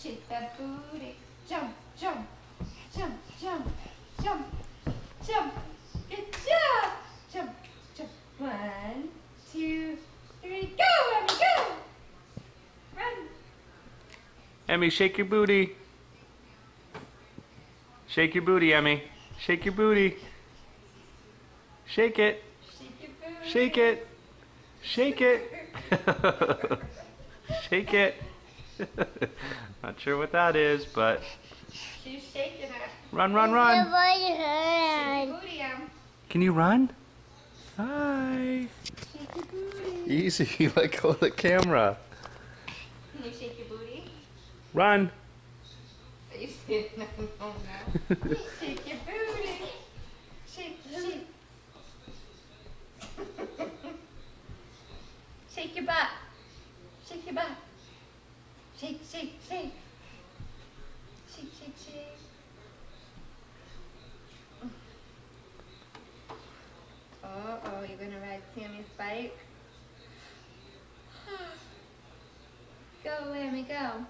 Shake that booty. Jump, jump, jump, jump, jump, jump. Good job. Jump, jump. 1, 2, 3, go, Emmy, go. Run. Emmy, shake your booty. Shake your booty, Emmy. Shake your booty. Shake it. Shake your booty. Shake it. Shake it. Shake it. Not sure what that is, but She's shaking it. run, run, run. Shake your booty, Em. Can you run? Hi. Shake your booty. Easy, let go of the camera. Can you shake your booty? Run. Are you saying no, no, no? Shake your booty. Shake, shake. Shake your butt. Shake your butt. Shake, shake, shake. Shake, shake, shake. Uh-oh, you're gonna ride Sammy's bike? Go, Emmy, go.